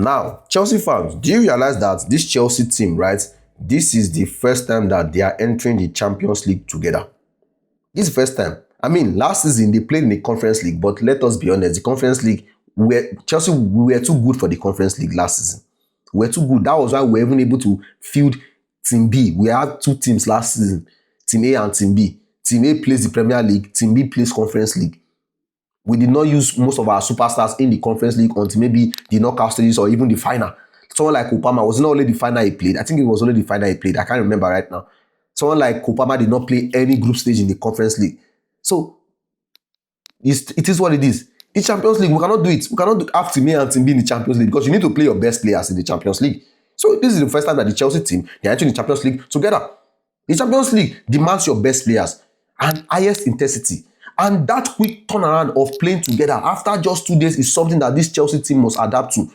Now, Chelsea fans, do you realize that this Chelsea team, right, this is the first time that they are entering the Champions League together? This is the first time. I mean, last season they played in the Conference League, but let us be honest, the Conference League, Chelsea, we were too good for the Conference League last season. We were too good. That was why we were even able to field Team B. We had two teams last season, Team A and Team B. Team A plays the Premier League, Team B plays Conference League. We did not use most of our superstars in the Conference League until maybe the knockout stages or even the final. Someone like Kopama, was not only the final he played. I think it was only the final he played. I can't remember right now. Someone like Kopama did not play any group stage in the Conference League. So, it is what it is. The Champions League, we cannot do it. We cannot have Team A and Team B in the Champions League because you need to play your best players in the Champions League. So, this is the first time that the Chelsea team, they are entering the Champions League together. The Champions League demands your best players and highest intensity. And that quick turnaround of playing together after just 2 days is something that this Chelsea team must adapt to.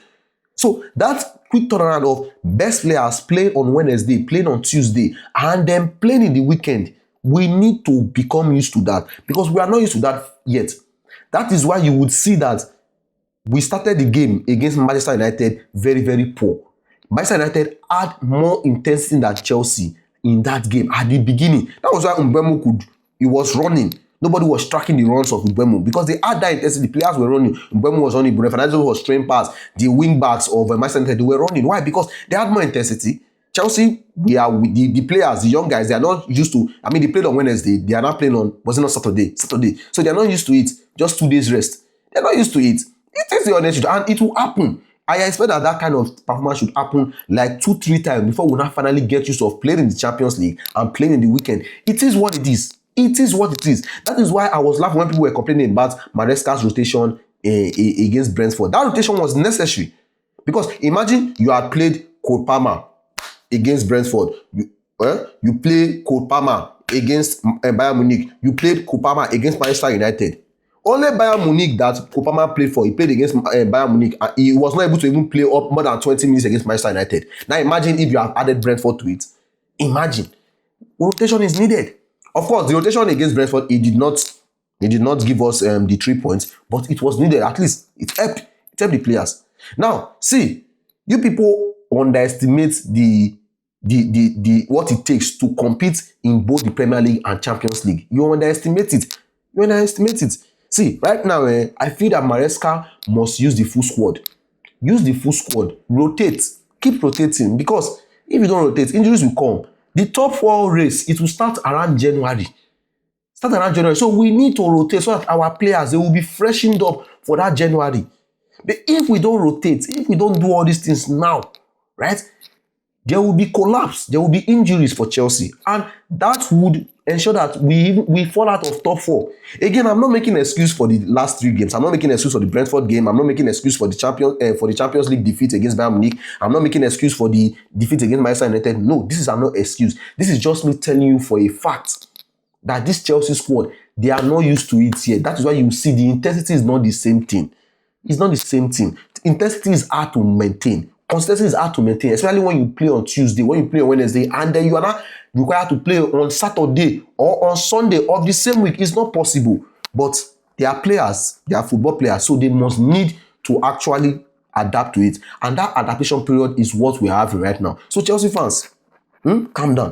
So that quick turnaround of best players playing on Wednesday, playing on Tuesday, and then playing in the weekend, we need to become used to that because we are not used to that yet. That is why you would see that we started the game against Manchester United very, very poor. Manchester United had more intensity than Chelsea in that game at the beginning. That was why Mbeumo he was running. Nobody was tracking the runs of Mbeumo because they had that intensity. The players were running. Mbeumo was running. Bruno Fernandes was throwing past. The wing backs of Manchester United, they were running. Why? Because they had more intensity. Chelsea, they are the players, the young guys, they are not used to. I mean, they played on Wednesday. They are not playing on, was it not Saturday? Saturday. So they are not used to it. Just 2 days rest. They are not used to it. It is the honest, and it will happen. I expect that kind of performance should happen like 2-3 times before we now finally get used to playing in the Champions League and playing in the weekend. It is what it is. It is what it is. That is why I was laughing when people were complaining about Maresca's rotation against Brentford. That rotation was necessary. Because imagine you had played Cole Palmer against Brentford. You play Cole Palmer against Bayern Munich. You played Cole Palmer against Manchester United. Only Bayern Munich that Cole Palmer played for, he played against Bayern Munich. And he was not able to even play up more than 20 minutes against Manchester United. Now imagine if you have added Brentford to it. Imagine. Rotation is needed. Of course, the rotation against Brentford, it did not give us the 3 points, but it was needed. At least it helped the players. Now, see, you people underestimate the what it takes to compete in both the Premier League and Champions League. You underestimate it. See, right now, I feel that Maresca must use the full squad. Use the full squad. Rotate. Keep rotating, because if you don't rotate, injuries will come. The top 4 race, it will start around January. So we need to rotate so that our players, they will be freshened up for that January. But if we don't rotate, if we don't do all these things now, right, there will be collapse. There will be injuries for Chelsea. And that would ensure that we fall out of top 4. Again, I'm not making an excuse for the last 3 games. I'm not making an excuse for the Brentford game. I'm not making an excuse for the Champions League defeat against Bayern Munich. I'm not making an excuse for the defeat against Manchester United. No, this is no excuse. This is just me telling you for a fact that this Chelsea squad, they are not used to it yet. That is why you see the intensity is not the same thing. It's not the same thing. Intensity is hard to maintain. Consistency is hard to maintain, especially when you play on Tuesday, when you play on Wednesday, and then you are not required to play on Saturday or on Sunday of the same week. It's not possible. But they are players, they are football players, so they must need to actually adapt to it. And that adaptation period is what we are having right now. So Chelsea fans, calm down.